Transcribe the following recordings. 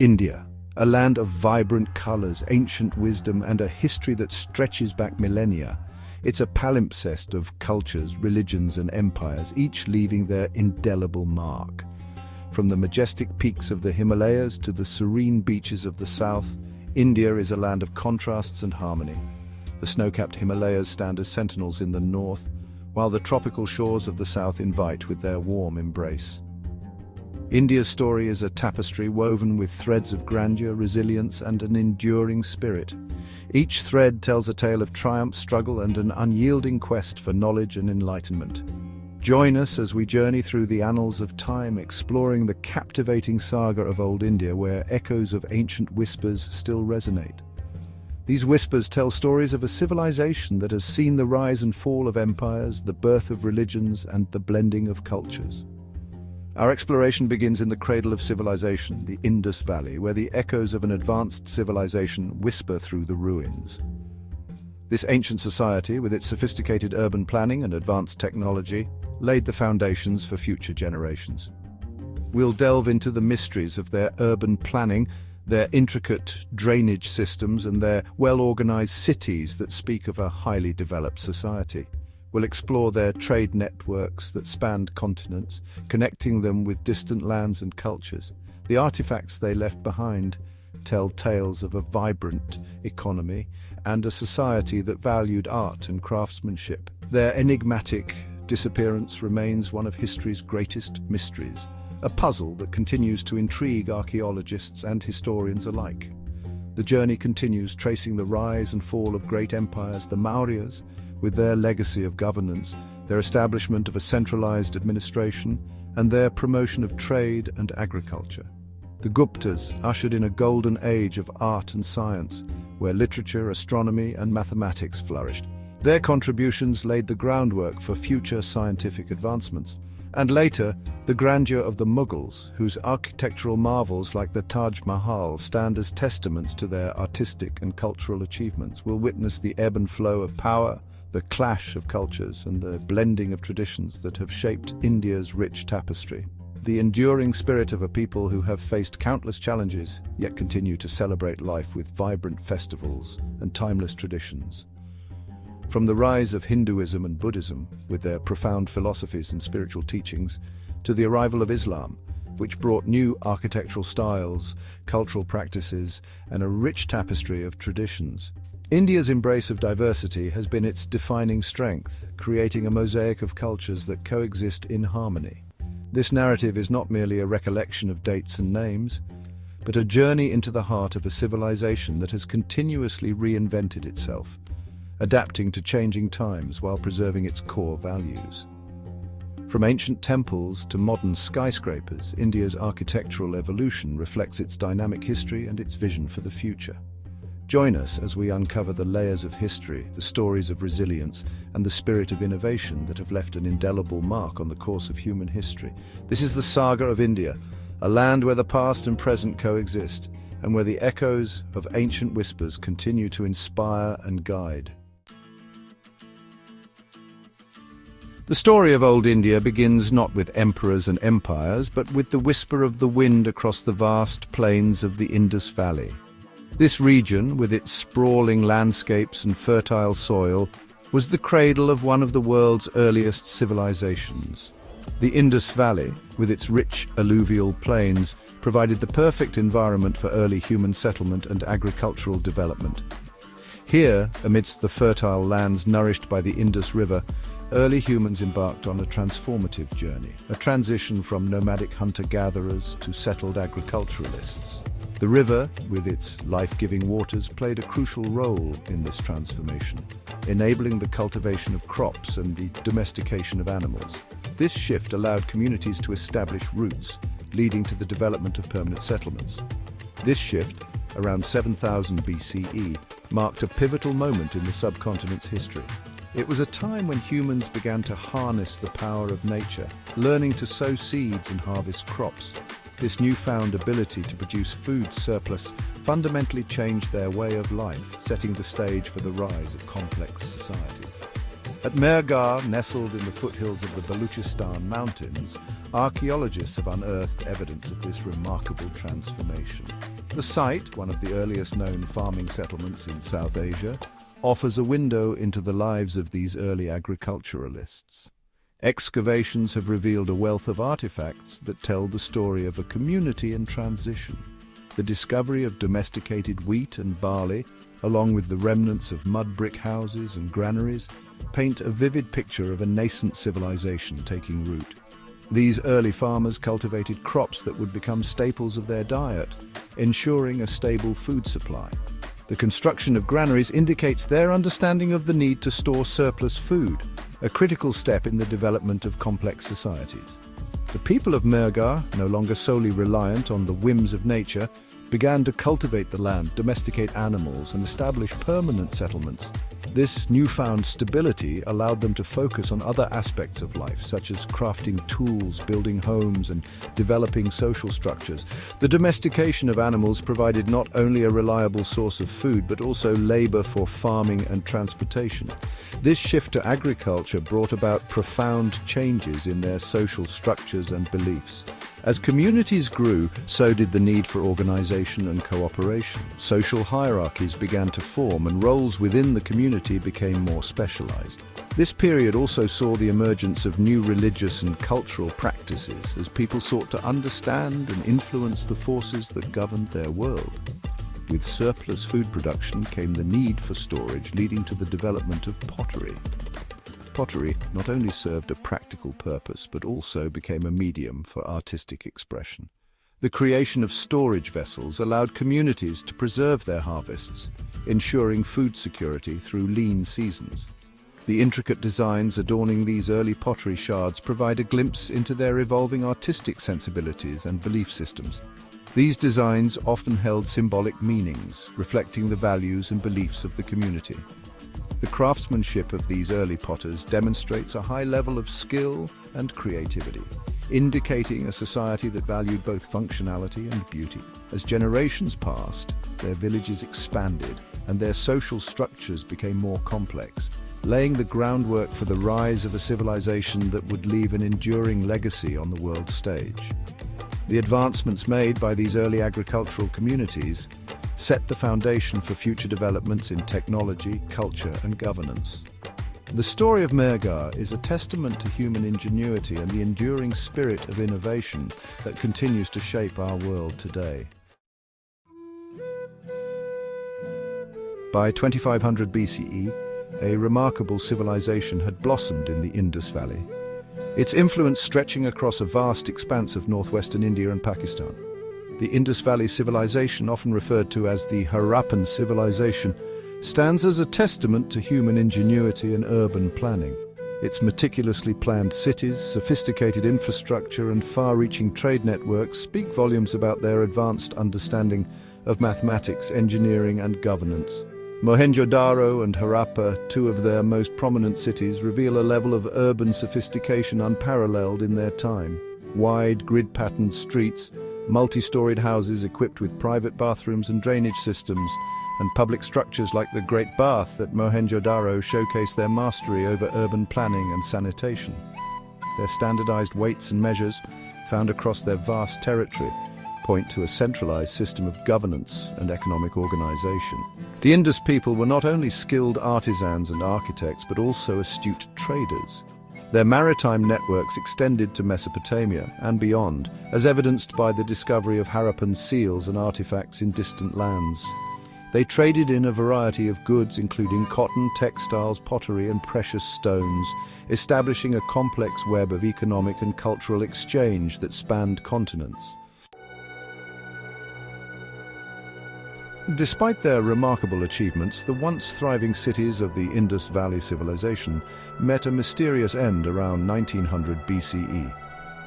India, a land of vibrant colors, ancient wisdom, and a history that stretches back millennia. It's a palimpsest of cultures, religions, and empires, each leaving their indelible mark. From the majestic peaks of the Himalayas to the serene beaches of the south, India is a land of contrasts and harmony. The snow-capped Himalayas stand as sentinels in the north, while the tropical shores of the south invite with their warm embrace. India's story is a tapestry woven with threads of grandeur, resilience, and an enduring spirit. Each thread tells a tale of triumph, struggle, and an unyielding quest for knowledge and enlightenment. Join us as we journey through the annals of time, exploring the captivating saga of old India, where echoes of ancient whispers still resonate. These whispers tell stories of a civilization that has seen the rise and fall of empires, the birth of religions, and the blending of cultures. Our exploration begins in the cradle of civilization, the Indus Valley, where the echoes of an advanced civilization whisper through the ruins. This ancient society, with its sophisticated urban planning and advanced technology, laid the foundations for future generations. We'll delve into the mysteries of their urban planning, their intricate drainage systems, and their well-organized cities that speak of a highly developed society. We'll explore their trade networks that spanned continents, connecting them with distant lands and cultures. The artifacts they left behind tell tales of a vibrant economy and a society that valued art and craftsmanship. Their enigmatic disappearance remains one of history's greatest mysteries, a puzzle that continues to intrigue archaeologists and historians alike. The journey continues, tracing the rise and fall of great empires, the Mauryas, with their legacy of governance, their establishment of a centralized administration, and their promotion of trade and agriculture. The Guptas ushered in a golden age of art and science, where literature, astronomy, and mathematics flourished. Their contributions laid the groundwork for future scientific advancements. And later, the grandeur of the Mughals, whose architectural marvels like the Taj Mahal stand as testaments to their artistic and cultural achievements, will witness the ebb and flow of power, the clash of cultures, and the blending of traditions that have shaped India's rich tapestry. The enduring spirit of a people who have faced countless challenges, yet continue to celebrate life with vibrant festivals and timeless traditions. From the rise of Hinduism and Buddhism, with their profound philosophies and spiritual teachings, to the arrival of Islam, which brought new architectural styles, cultural practices, and a rich tapestry of traditions, India's embrace of diversity has been its defining strength, creating a mosaic of cultures that coexist in harmony. This narrative is not merely a recollection of dates and names, but a journey into the heart of a civilization that has continuously reinvented itself, adapting to changing times while preserving its core values. From ancient temples to modern skyscrapers, India's architectural evolution reflects its dynamic history and its vision for the future. Join us as we uncover the layers of history, the stories of resilience, and the spirit of innovation that have left an indelible mark on the course of human history. This is the saga of India, a land where the past and present coexist, and where the echoes of ancient whispers continue to inspire and guide. The story of old India begins not with emperors and empires, but with the whisper of the wind across the vast plains of the Indus Valley. This region, with its sprawling landscapes and fertile soil, was the cradle of one of the world's earliest civilizations. The Indus Valley, with its rich alluvial plains, provided the perfect environment for early human settlement and agricultural development. Here, amidst the fertile lands nourished by the Indus River, early humans embarked on a transformative journey, a transition from nomadic hunter-gatherers to settled agriculturalists. The river, with its life-giving waters, played a crucial role in this transformation, enabling the cultivation of crops and the domestication of animals. This shift allowed communities to establish roots, leading to the development of permanent settlements. This shift, around 7000 BCE, marked a pivotal moment in the subcontinent's history. It was a time when humans began to harness the power of nature, learning to sow seeds and harvest crops. This newfound ability to produce food surplus fundamentally changed their way of life, setting the stage for the rise of complex societies. At Mehrgarh, nestled in the foothills of the Baluchistan mountains, archaeologists have unearthed evidence of this remarkable transformation. The site, one of the earliest known farming settlements in South Asia, offers a window into the lives of these early agriculturalists. Excavations have revealed a wealth of artifacts that tell the story of a community in transition. The discovery of domesticated wheat and barley, along with the remnants of mud brick houses and granaries, paint a vivid picture of a nascent civilization taking root. These early farmers cultivated crops that would become staples of their diet, ensuring a stable food supply. The construction of granaries indicates their understanding of the need to store surplus food, a critical step in the development of complex societies. The people of Mehrgarh, no longer solely reliant on the whims of nature, began to cultivate the land, domesticate animals, and establish permanent settlements. This newfound stability allowed them to focus on other aspects of life, such as crafting tools, building homes, and developing social structures. The domestication of animals provided not only a reliable source of food, but also labor for farming and transportation. This shift to agriculture brought about profound changes in their social structures and beliefs. As communities grew, so did the need for organization and cooperation. Social hierarchies began to form, and roles within the community became more specialized. This period also saw the emergence of new religious and cultural practices as people sought to understand and influence the forces that governed their world. With surplus food production came the need for storage, leading to the development of pottery. Pottery not only served a practical purpose, but also became a medium for artistic expression. The creation of storage vessels allowed communities to preserve their harvests, ensuring food security through lean seasons. The intricate designs adorning these early pottery shards provide a glimpse into their evolving artistic sensibilities and belief systems. These designs often held symbolic meanings, reflecting the values and beliefs of the community. The craftsmanship of these early potters demonstrates a high level of skill and creativity, indicating a society that valued both functionality and beauty. As generations passed, their villages expanded and their social structures became more complex, laying the groundwork for the rise of a civilization that would leave an enduring legacy on the world stage. The advancements made by these early agricultural communities set the foundation for future developments in technology, culture, and governance. The story of Mehrgarh is a testament to human ingenuity and the enduring spirit of innovation that continues to shape our world today. By 2500 BCE, a remarkable civilization had blossomed in the Indus Valley, its influence stretching across a vast expanse of northwestern India and Pakistan. The Indus Valley Civilization, often referred to as the Harappan civilization, stands as a testament to human ingenuity and urban planning. Its meticulously planned cities, sophisticated infrastructure, and far-reaching trade networks speak volumes about their advanced understanding of mathematics, engineering, and governance. Mohenjo-daro and Harappa, two of their most prominent cities, reveal a level of urban sophistication unparalleled in their time. Wide, grid-patterned streets, multi-storied houses equipped with private bathrooms and drainage systems, and public structures like the Great Bath at Mohenjo-daro showcase their mastery over urban planning and sanitation. Their standardized weights and measures, found across their vast territory, point to a centralized system of governance and economic organization. The Indus people were not only skilled artisans and architects, but also astute traders. Their maritime networks extended to Mesopotamia and beyond, as evidenced by the discovery of Harappan seals and artifacts in distant lands. They traded in a variety of goods, including cotton, textiles, pottery, and precious stones, establishing a complex web of economic and cultural exchange that spanned continents. Despite their remarkable achievements, the once thriving cities of the Indus Valley Civilization met a mysterious end around 1900 BCE.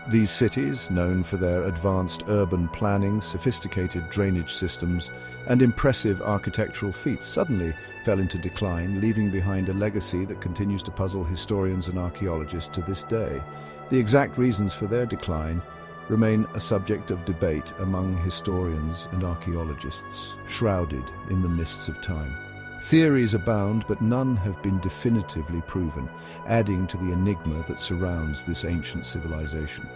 These cities, known for their advanced urban planning, sophisticated drainage systems, and impressive architectural feats, suddenly fell into decline, leaving behind a legacy that continues to puzzle historians and archaeologists to this day. The exact reasons for their decline remain a subject of debate among historians and archaeologists, shrouded in the mists of time. Theories abound, but none have been definitively proven, adding to the enigma that surrounds this ancient civilization.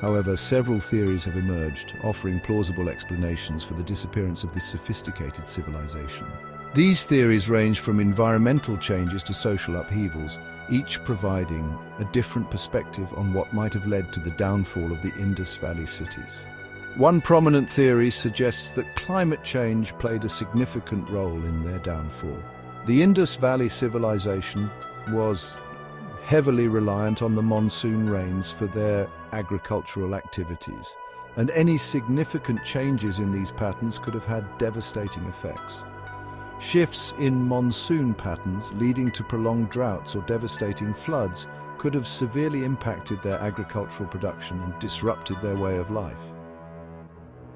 However, several theories have emerged, offering plausible explanations for the disappearance of this sophisticated civilization. These theories range from environmental changes to social upheavals, each providing a different perspective on what might have led to the downfall of the Indus Valley cities. One prominent theory suggests that climate change played a significant role in their downfall. The Indus Valley Civilization was heavily reliant on the monsoon rains for their agricultural activities, and any significant changes in these patterns could have had devastating effects. Shifts in monsoon patterns leading to prolonged droughts or devastating floods could have severely impacted their agricultural production and disrupted their way of life.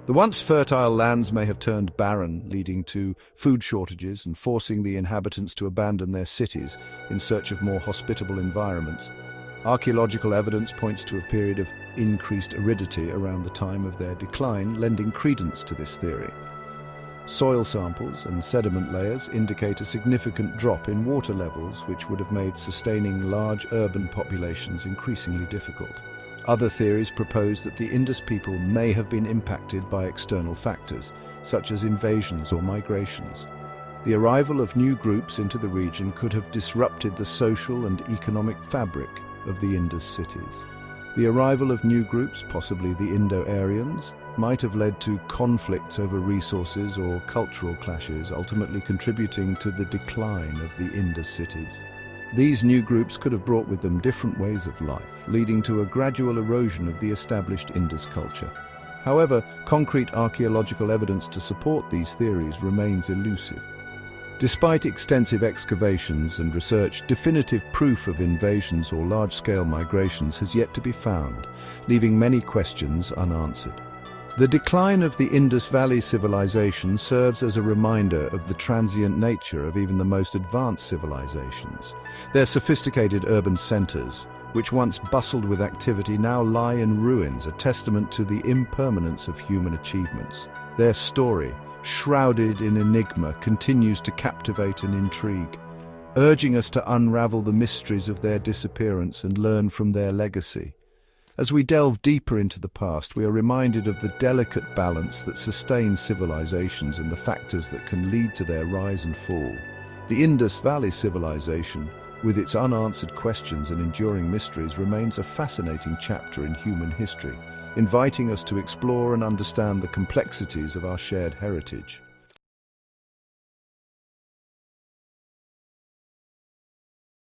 The once fertile lands may have turned barren, leading to food shortages and forcing the inhabitants to abandon their cities in search of more hospitable environments. Archaeological evidence points to a period of increased aridity around the time of their decline, lending credence to this theory. Soil samples and sediment layers indicate a significant drop in water levels, which would have made sustaining large urban populations increasingly difficult. Other theories propose that the Indus people may have been impacted by external factors, such as invasions or migrations. The arrival of new groups into the region could have disrupted the social and economic fabric of the Indus cities. The arrival of new groups, possibly the Indo-Aryans, might have led to conflicts over resources or cultural clashes, ultimately contributing to the decline of the Indus cities. These new groups could have brought with them different ways of life, leading to a gradual erosion of the established Indus culture. However, concrete archaeological evidence to support these theories remains elusive. Despite extensive excavations and research, definitive proof of invasions or large-scale migrations has yet to be found, leaving many questions unanswered. The decline of the Indus Valley Civilization serves as a reminder of the transient nature of even the most advanced civilizations. Their sophisticated urban centers, which once bustled with activity, now lie in ruins, a testament to the impermanence of human achievements. Their story, shrouded in enigma, continues to captivate and intrigue, urging us to unravel the mysteries of their disappearance and learn from their legacy. As we delve deeper into the past, we are reminded of the delicate balance that sustains civilizations and the factors that can lead to their rise and fall. The Indus Valley Civilization, with its unanswered questions and enduring mysteries, remains a fascinating chapter in human history, inviting us to explore and understand the complexities of our shared heritage.